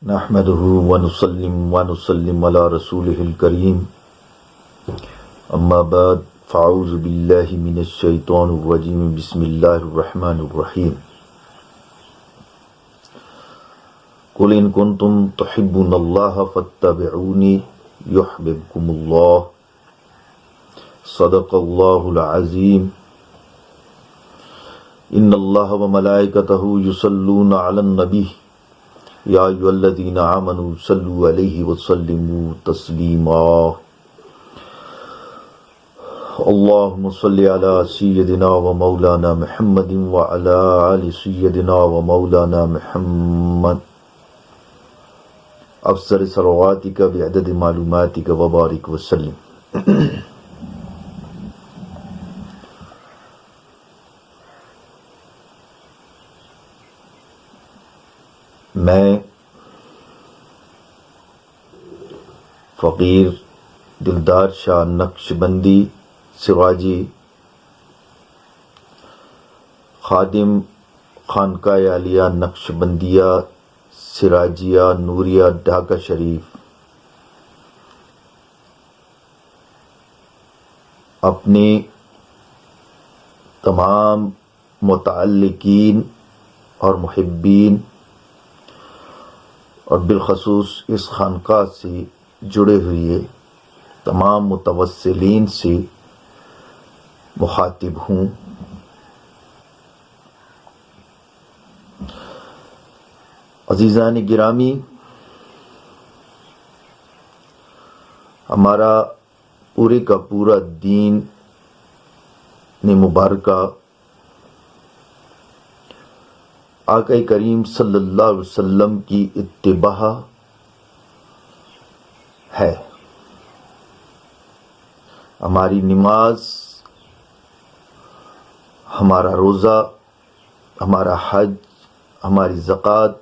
نحمده ونسلم على رسوله الكريم اما بعد فاعوذ بالله من الشيطان الرجيم بسم الله الرحمن الرحيم قل إن كنتم تحبون الله فاتبعوني يحببكم الله صدق الله العظيم إن الله وملائكته يصلون على النبي یا ایھا الذین آمنوا صلوا علیہ وسلموا تسلیما اللہم صل علی سیدنا و مولانا محمد وعلی آل سیدنا و مولانا محمد افسر صلواتک بعدد معلوماتک وبارک وسلم. میں فقیر دلدار شاہ نقشبندی سراجی خادم خانقاہ عالیہ نقشبندیہ سراجیہ نوریہ ڈھاکہ شریف اپنے تمام متعلقین اور محبین اور بالخصوص اس خانقاہ سے جڑے ہوئے تمام متوسلین سے مخاطب ہوں. عزیزان گرامی، ہمارا پورے کا پورا دین مبارکہ آقا کریم صلی اللہ علیہ وسلم کی اتباع ہے. ہماری نماز، ہمارا روزہ، ہمارا حج، ہماری زکوٰۃ،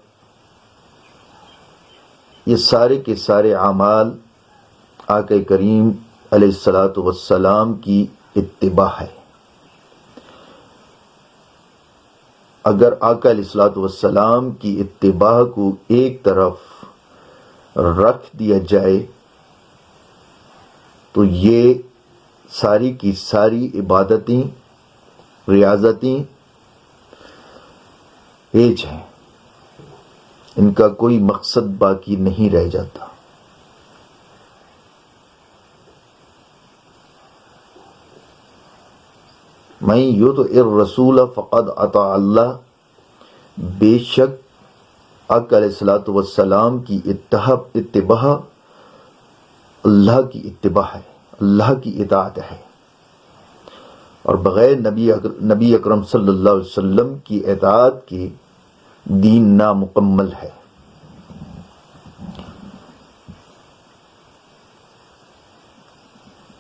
یہ سارے کے سارے اعمال آقا کریم علیہ الصلاۃ والسلام کی اتباع ہے. اگر آقا علیہ الصلوۃ والسلام کی اتباع کو ایک طرف رکھ دیا جائے تو یہ ساری کی ساری عبادتیں، ریاضتیں ہیج ہیں، ان کا کوئی مقصد باقی نہیں رہ جاتا. من یطع الرسول فقد اطاع اللہ، بے شک آقا علیہ الصلوۃ والسلام کی اتباع اللہ کی اتباع ہے، اللہ کی اطاعت ہے، اور بغیر نبی اکرم صلی اللہ علیہ وسلم کی اطاعت کے دین نامکمل ہے.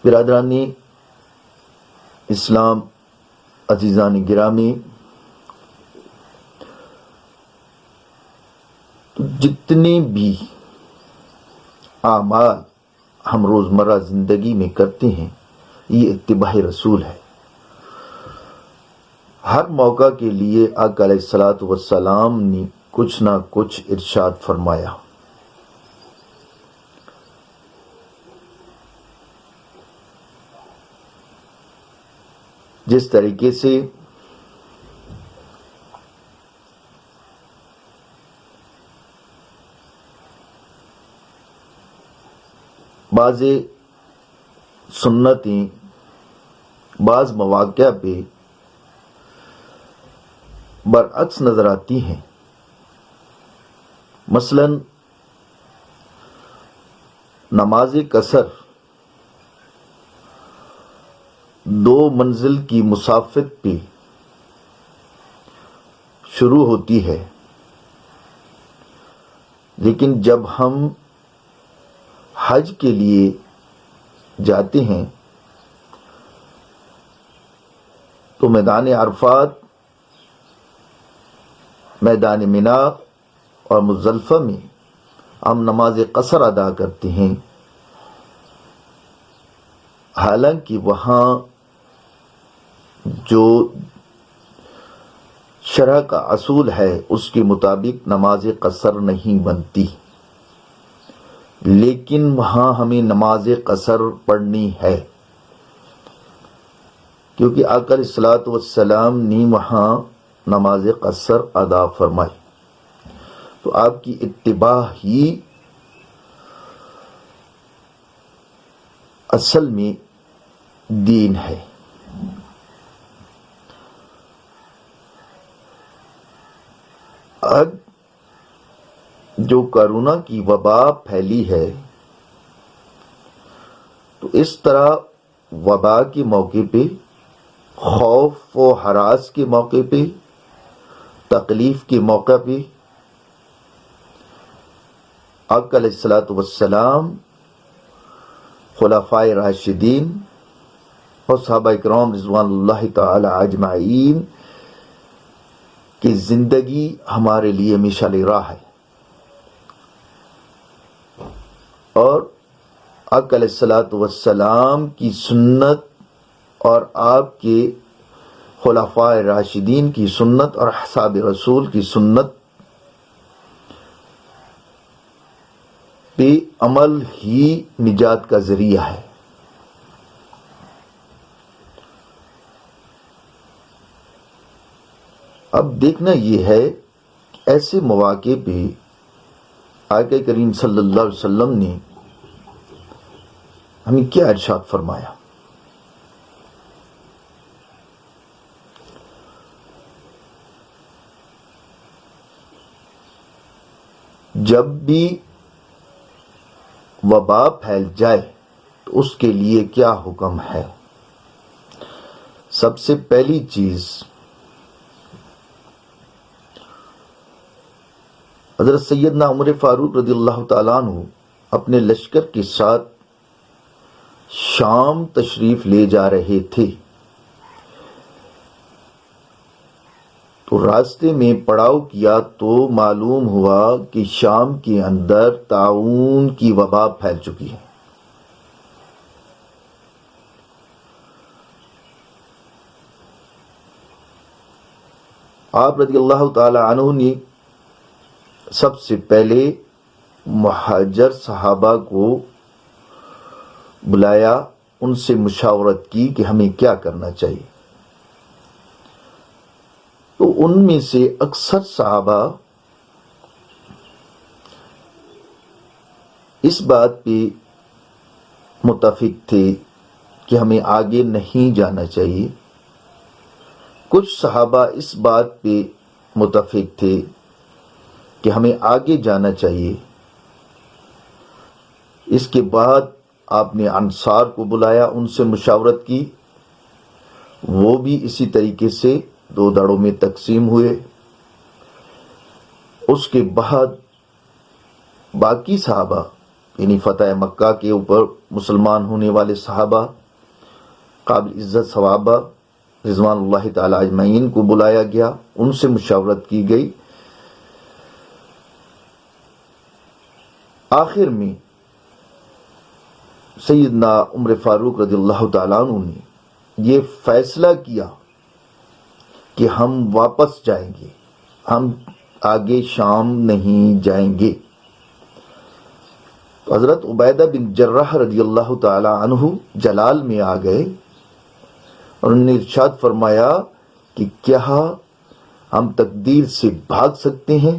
برادران اسلام، عزیزان گرامی، تو جتنے بھی اعمال ہم روزمرہ زندگی میں کرتے ہیں یہ اتباع رسول ہے. ہر موقع کے لیے آقا علیہ الصلوۃ والسلام نے کچھ نہ کچھ ارشاد فرمایا. جس طریقے سے بعض سنتیں بعض مواقع پہ برعکس نظر آتی ہیں. مثلا نماز قصر 2 منزل کی مسافت پہ شروع ہوتی ہے، لیکن جب ہم حج کے لیے جاتے ہیں تو میدان عرفات، میدان منا اور مزدلفہ میں ہم نماز قصر ادا کرتے ہیں. حالانکہ وہاں جو شرع کا اصول ہے اس کے مطابق نماز قصر نہیں بنتی. لیکن وہاں ہمیں نماز قصر پڑھنی ہے، کیونکہ آقا علیہ الصلوۃ والسلام نے وہاں نماز قصر ادا فرمائی، تو آپ کی اتباع ہی اصل میں دین ہے۔ اب جو کرونا کی وبا پھیلی ہے، تو اس طرح وبا کے موقع پہ، خوف و ہراس کے موقع پہ، تکلیف کے موقع پہ آقا علیہ الصلوۃ والسلام، خلفائے راشدین اور صحابہ کرام رضوان اللہ تعالی اجمعین کی زندگی ہمارے لیے مشعل راہ ہے، اور آقا علیہ الصلوۃ والسلام کی سنت اور آپ کے خلفائے راشدین کی سنت اور اصحاب رسول کی سنت پہ عمل ہی نجات کا ذریعہ ہے۔ اب دیکھنا یہ ہے کہ ایسے مواقع پہ آقا کریم صلی اللہ علیہ وسلم نے ہمیں کیا ارشاد فرمایا۔ جب بھی وبا پھیل جائے تو اس کے لیے کیا حکم ہے؟ سب سے پہلی چیز، حضرت سیدنا عمر فاروق رضی اللہ تعالیٰ عنہ اپنے لشکر کے ساتھ شام تشریف لے جا رہے تھے، تو راستے میں پڑاؤ کیا تو معلوم ہوا کہ شام کے اندر طاعون کی وبا پھیل چکی ہے۔ آپ رضی اللہ تعالی عنہ نے سب سے پہلے مہاجر صحابہ کو بلایا، ان سے مشاورت کی کہ ہمیں کیا کرنا چاہیے، تو ان میں سے اکثر صحابہ اس بات پہ متفق تھے کہ ہمیں آگے نہیں جانا چاہیے، کچھ صحابہ اس بات پہ متفق تھے کہ ہمیں آگے جانا چاہیے۔ اس کے بعد آپ نے انصار کو بلایا، ان سے مشاورت کی، وہ بھی اسی طریقے سے دو دھڑوں میں تقسیم ہوئے۔ اس کے بعد باقی صحابہ، یعنی فتح مکہ کے اوپر مسلمان ہونے والے صحابہ، قابل عزت صحابہ رضوان اللہ تعالی اجمعین کو بلایا گیا، ان سے مشاورت کی گئی۔ آخر میں سیدنا عمر فاروق رضی اللہ تعالیٰ عنہ نے یہ فیصلہ کیا کہ ہم واپس جائیں گے، ہم آگے شام نہیں جائیں گے۔ تو حضرت عبیدہ بن جراح رضی اللہ تعالیٰ عنہ جلال میں آ گئے اور انہوں نے ارشاد فرمایا کہ کیا ہم تقدیر سے بھاگ سکتے ہیں؟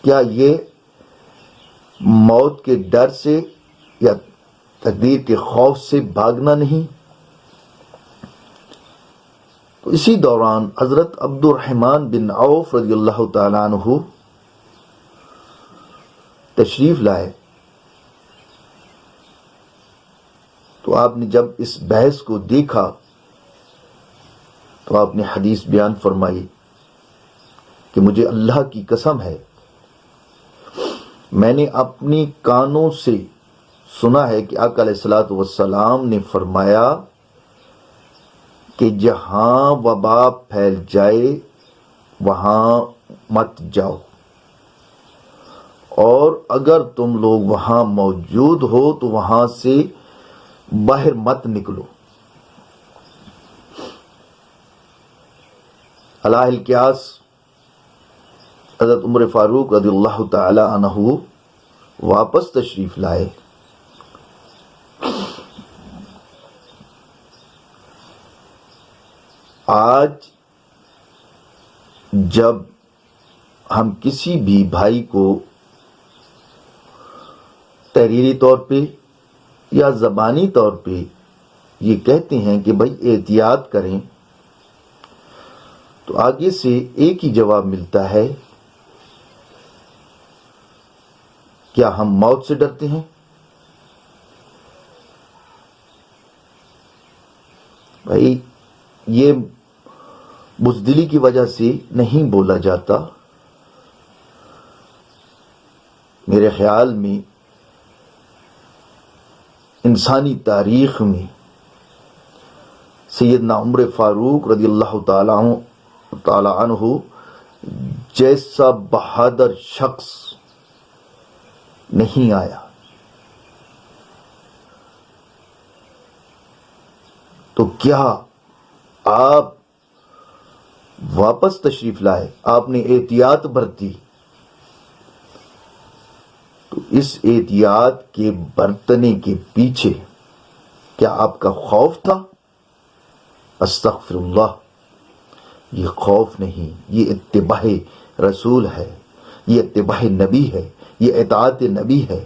کیا یہ موت کے ڈر سے یا تقدیر کے خوف سے بھاگنا نہیں؟ تو اسی دوران حضرت عبد الرحمن بن عوف رضی اللہ تعالیٰ عنہ تشریف لائے، تو آپ نے جب اس بحث کو دیکھا تو آپ نے حدیث بیان فرمائی کہ مجھے اللہ کی قسم ہے، میں نے اپنی کانوں سے سنا ہے کہ آقا علیہ الصلوۃ والسلام نے فرمایا کہ جہاں وبا پھیل جائے وہاں مت جاؤ، اور اگر تم لوگ وہاں موجود ہو تو وہاں سے باہر مت نکلو۔ علی القیاس حضرت عمر فاروق رضی اللہ تعالی عنہ واپس تشریف لائے. آج جب ہم کسی بھی بھائی کو تحریری طور پہ یا زبانی طور پہ یہ کہتے ہیں کہ بھائی احتیاط کریں، تو آگے سے ایک ہی جواب ملتا ہے، کیا ہم موت سے ڈرتے ہیں؟ بھائی یہ بزدلی کی وجہ سے نہیں بولا جاتا. میرے خیال میں انسانی تاریخ میں سیدنا عمر فاروق رضی اللہ تعالی عنہ جیسا بہادر شخص نہیں آیا. تو کیا آپ واپس تشریف لائے، آپ نے احتیاط برتی، تو اس احتیاط کے برتنے کے پیچھے کیا آپ کا خوف تھا؟ استغفر اللہ، یہ خوف نہیں، یہ اتباع رسول ہے، یہ اتباع نبی ہے، یہ اطاعت نبی ہے،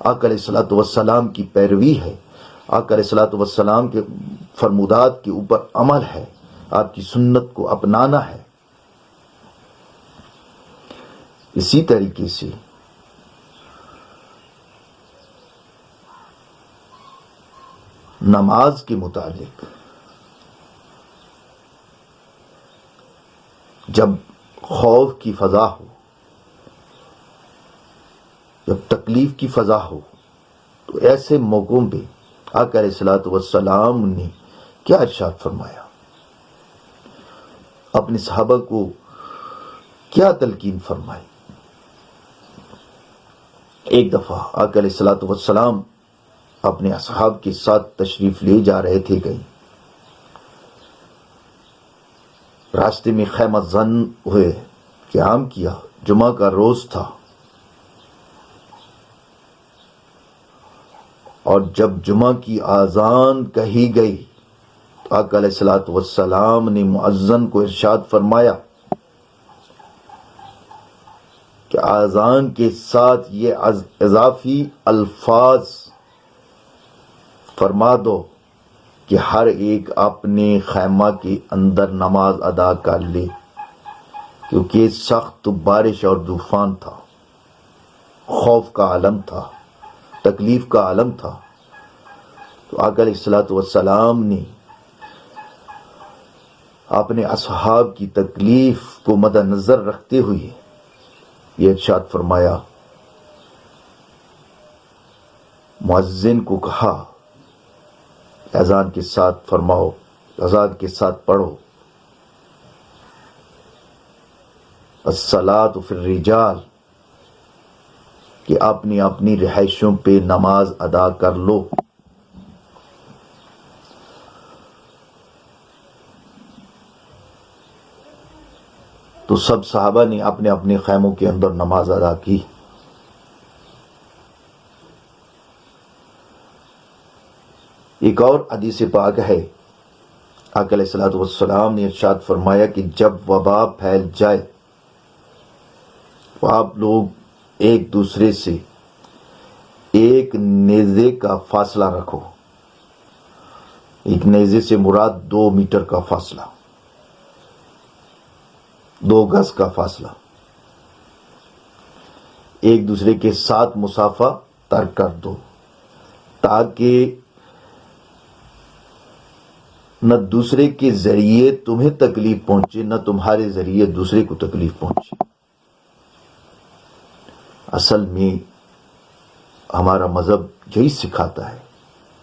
آقا علیہ الصلوۃ والسلام کی پیروی ہے، آقا علیہ الصلوۃ والسلام کے فرمودات کے اوپر عمل ہے، آپ کی سنت کو اپنانا ہے. اسی طریقے سے نماز کے متعلق جب خوف کی فضا ہو، جب تکلیف کی فضا ہو، تو ایسے موقعوں پہ آقا علیہ الصلوۃ والسلام نے کیا ارشاد فرمایا، اپنے صحابہ کو کیا تلقین فرمائی. ایک دفعہ آقا علیہ الصلوۃ والسلام اپنے اصحاب کے ساتھ تشریف لے جا رہے تھے کہیں، راستے میں خیمہ زن ہوئے، قیام کیا، جمعہ کا روز تھا، اور جب جمعہ کی اذان کہی گئی تو آقا علیہ الصلوۃ والسلام نے مؤذن کو ارشاد فرمایا کہ اذان کے ساتھ یہ اضافی الفاظ فرما دو کہ ہر ایک اپنے خیمہ کے اندر نماز ادا کر لے، کیونکہ سخت بارش اور طوفان تھا، خوف کا عالم تھا، تکلیف کا عالم تھا. تو آقا علیہ الصلوۃ والسلام نے اپنے اصحاب کی تکلیف کو مد نظر رکھتے ہوئے یہ ارشاد فرمایا، مؤذن کو کہا اذان کے ساتھ فرماؤ، اذان کے ساتھ پڑھو، الصلاۃ فی الرجال، کہ اپنی اپنی رہائشوں پہ نماز ادا کر لو. تو سب صحابہ نے اپنے اپنے خیموں کے اندر نماز ادا کی. ایک اور حدیث پاک ہے، آقا علیہ الصلوۃ والسلام نے ارشاد فرمایا کہ جب وبا پھیل جائے تو آپ لوگ ایک دوسرے سے ایک نیزے کا فاصلہ رکھو. ایک نیزے سے مراد 2 میٹر کا فاصلہ، 2 گز کا فاصلہ، ایک دوسرے کے ساتھ مسافہ ترک کر دو، تاکہ نہ دوسرے کے ذریعے تمہیں تکلیف پہنچے، نہ تمہارے ذریعے دوسرے کو تکلیف پہنچے. اصل میں ہمارا مذہب یہی سکھاتا ہے،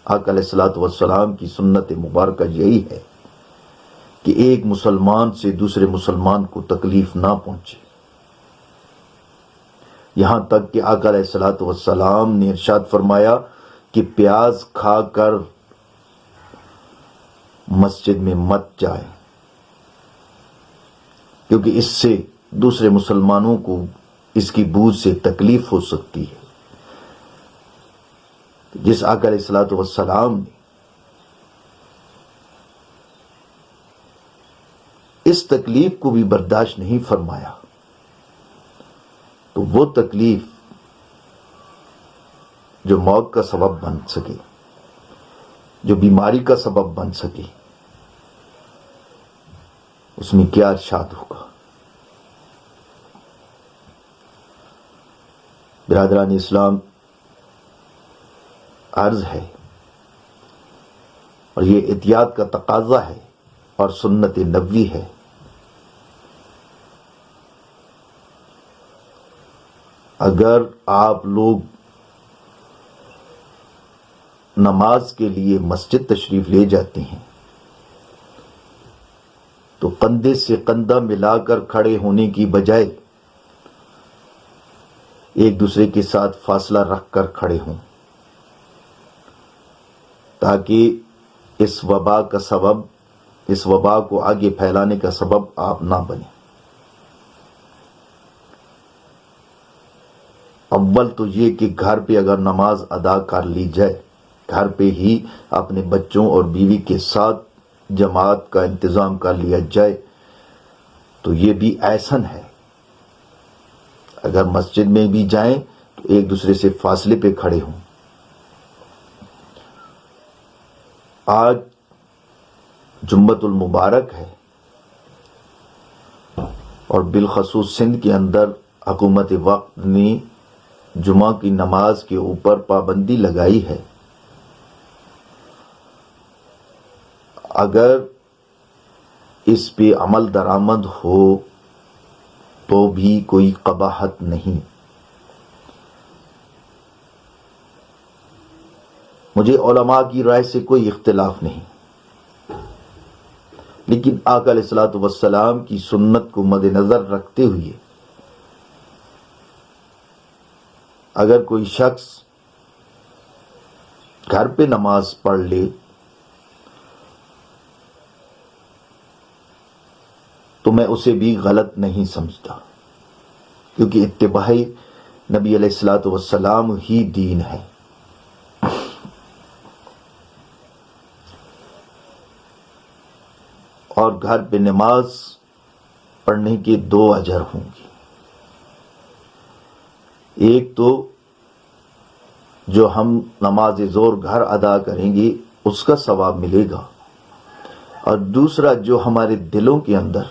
آقا علیہ الصلوۃ والسلام کی سنت مبارکہ یہی ہے کہ ایک مسلمان سے دوسرے مسلمان کو تکلیف نہ پہنچے. یہاں تک کہ آقا علیہ الصلوۃ والسلام نے ارشاد فرمایا کہ پیاز کھا کر مسجد میں مت جائے، کیونکہ اس سے دوسرے مسلمانوں کو اس کی بو سے تکلیف ہو سکتی ہے. جس آقا علیہ الصلوۃ والسلام نے اس تکلیف کو بھی برداشت نہیں فرمایا، تو وہ تکلیف جو موت کا سبب بن سکے، جو بیماری کا سبب بن سکے، اس میں کیا ارشاد ہوگا؟ برادران اسلام، عرض ہے اور یہ احتیاط کا تقاضا ہے اور سنت نبوی ہے، اگر آپ لوگ نماز کے لیے مسجد تشریف لے جاتے ہیں تو کندھے سے کندھا ملا کر کھڑے ہونے کی بجائے ایک دوسرے کے ساتھ فاصلہ رکھ کر کھڑے ہوں، تاکہ اس وبا کو آگے پھیلانے کا سبب آپ نہ بنیں۔ اول تو یہ کہ گھر پہ اگر نماز ادا کر لی جائے، گھر پہ ہی اپنے بچوں اور بیوی کے ساتھ جماعت کا انتظام کر لیا جائے تو یہ بھی احسن ہے۔ اگر مسجد میں بھی جائیں تو ایک دوسرے سے فاصلے پہ کھڑے ہوں۔ آج جمعۃ المبارک ہے اور بالخصوص سندھ کے اندر حکومت وقت نے جمعہ کی نماز کے اوپر پابندی لگائی ہے۔ اگر اس پہ عمل درآمد ہو تو بھی کوئی قباحت نہیں۔ مجھے علماء کی رائے سے کوئی اختلاف نہیں، لیکن آقا علیہ الصلوۃ والسلام کی سنت کو مد نظر رکھتے ہوئے اگر کوئی شخص گھر پہ نماز پڑھ لے تو میں اسے بھی غلط نہیں سمجھتا، کیونکہ اتباع نبی علیہ الصلوۃ والسلام ہی دین ہے۔ اور گھر پہ نماز پڑھنے کے 2 اجر ہوں گے، ایک تو جو ہم نماز ظہر گھر ادا کریں گے اس کا ثواب ملے گا، اور دوسرا جو ہمارے دلوں کے اندر،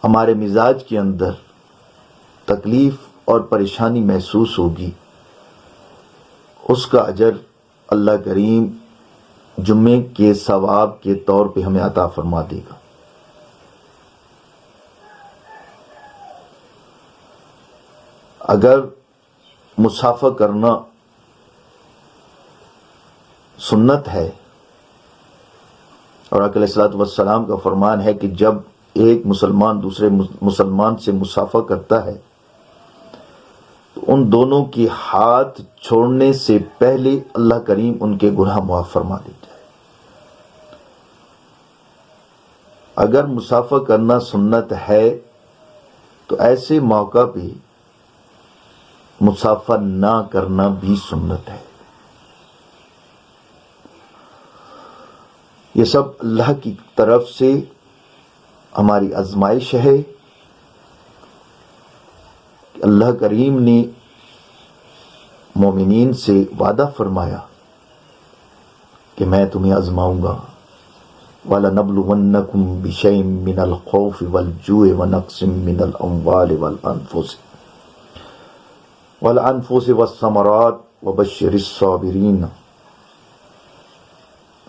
ہمارے مزاج کے اندر تکلیف اور پریشانی محسوس ہوگی، اس کا اجر اللہ کریم جمعے کے ثواب کے طور پہ ہمیں عطا فرما دے گا۔ اگر مسافہ کرنا سنت ہے، اور آقا علیہ الصلوۃ والسلام کا فرمان ہے کہ جب ایک مسلمان دوسرے مسلمان سے مسافہ کرتا ہے تو ان دونوں کی ہاتھ چھوڑنے سے پہلے اللہ کریم ان کے گناہ معاف فرما دیتا ہے۔ اگر مسافہ کرنا سنت ہے تو ایسے موقع پہ مسافہ نہ کرنا بھی سنت ہے۔ یہ سب اللہ کی طرف سے ہماری آزمائش ہے کہ اللہ کریم نے مومنین سے وعدہ فرمایا کہ میں تمہیں آزماؤں گا، وَلَنَبْلُوَنَّكُمْ بِشَيْءٍ مِّنَ الْخَوْفِ وَالْجُوعِ وَنَقْصٍ مِّنَ الْأَمْوَالِ وَالْأَنفُسِ وَالثَّمَرَاتِ وَبَشِّرِ الصَّابِرِينَ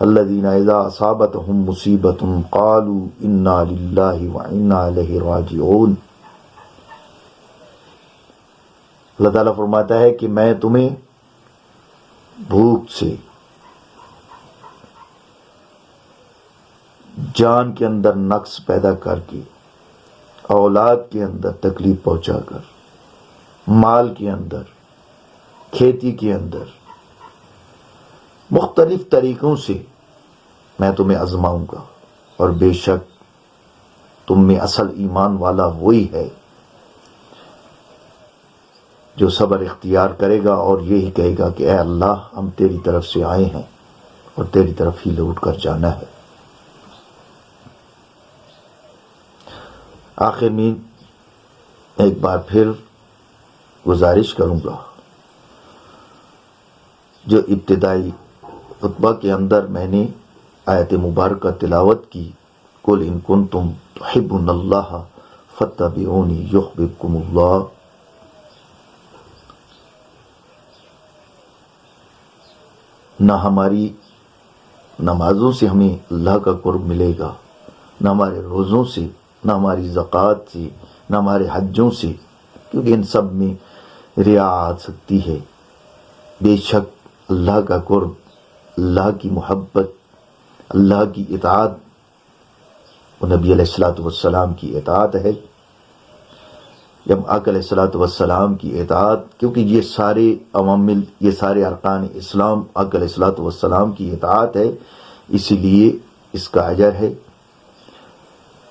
الذين إذا أصابتهم مصيبة قالوا إنا لله وإنا إليه راجعون۔ اللہ تعالیٰ فرماتا ہے کہ میں تمہیں بھوک سے، جان کے اندر نقص پیدا کر کے، اولاد کے اندر تکلیف پہنچا کر، مال کے اندر، کھیتی کے اندر، مختلف طریقوں سے میں تمہیں آزماؤں گا، اور بے شک تم میں اصل ایمان والا وہی ہے جو صبر اختیار کرے گا اور یہی کہے گا کہ اے اللہ ہم تیری طرف سے آئے ہیں اور تیری طرف ہی لوٹ کر جانا ہے۔ آخر میں ایک بار پھر گزارش کروں گا، جو ابتدائی خطبہ کے اندر میں نے آیت مبارکہ تلاوت کی، قل ان کنتم تحبون اللہ فاتبعونی یحببکم اللہ، نہ ہماری نمازوں سے ہمیں اللہ کا قرب ملے گا، نہ ہمارے روزوں سے، نہ ہماری زکوٰۃ سے، نہ ہمارے حجوں سے، کیونکہ ان سب میں ریا آ سکتی ہے۔ بے شک اللہ کا قرب، اللہ کی محبت، اللہ کی اطاعت، وہ نبی علیہ الصلوۃ والسلام کی اطاعت ہے۔ جب آقا علیہ الصلوۃ والسلام کی اطاعت، کیونکہ یہ سارے عوامل، یہ سارے ارکان اسلام آقا علیہ الصلوۃ والسلام کی اطاعت ہے، اسی لیے اس کا اجر ہے۔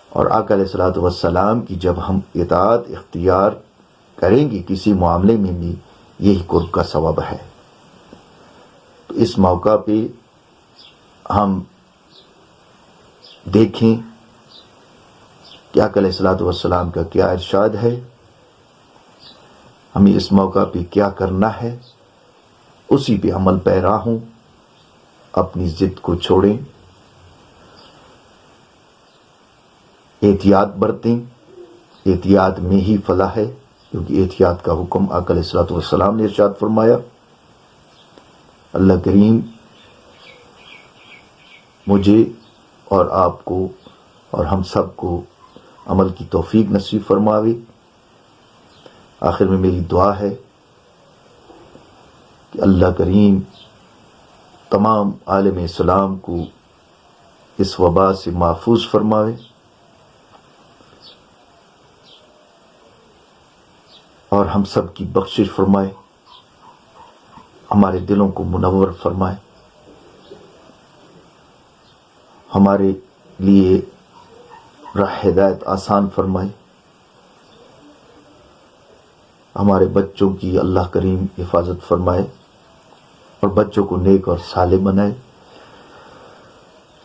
اور آقا علیہ الصلوۃ والسلام کی جب ہم اطاعت اختیار کریں گے کسی معاملے میں بھی، یہی قرب کا ثواب ہے۔ تو اس موقع پہ ہم دیکھیں کہ آقا علیہ الصلوۃ والسلام کا کیا ارشاد ہے، ہمیں اس موقع پہ کیا کرنا ہے، اسی پہ عمل پیرا ہوں، اپنی ضد کو چھوڑیں، احتیاط برتیں۔ احتیاط میں ہی فلاح ہے، کیونکہ احتیاط کا حکم آقا علیہ الصلوۃ والسلام نے ارشاد فرمایا۔ اللہ کریم مجھے اور آپ کو اور ہم سب کو عمل کی توفیق نصیب فرماوے۔ آخر میں میری دعا ہے کہ اللہ کریم تمام عالم اسلام کو اس وبا سے محفوظ فرماوے اور ہم سب کی بخشش فرمائے، ہمارے دلوں کو منور فرمائے، ہمارے لیے راہ ہدایت آسان فرمائے، ہمارے بچوں کی اللہ کریم حفاظت فرمائے اور بچوں کو نیک اور صالح بنائے۔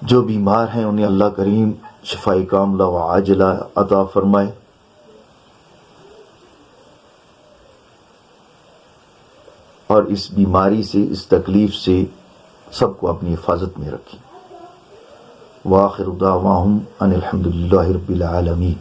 جو بیمار ہیں انہیں اللہ کریم شفاء کاملہ و عاجلہ عطا فرمائے۔ اور اس بیماری سے، اس تکلیف سے سب کو اپنی حفاظت میں رکھیں۔ وآخر دعواہم ان الحمد للہ رب العالمین۔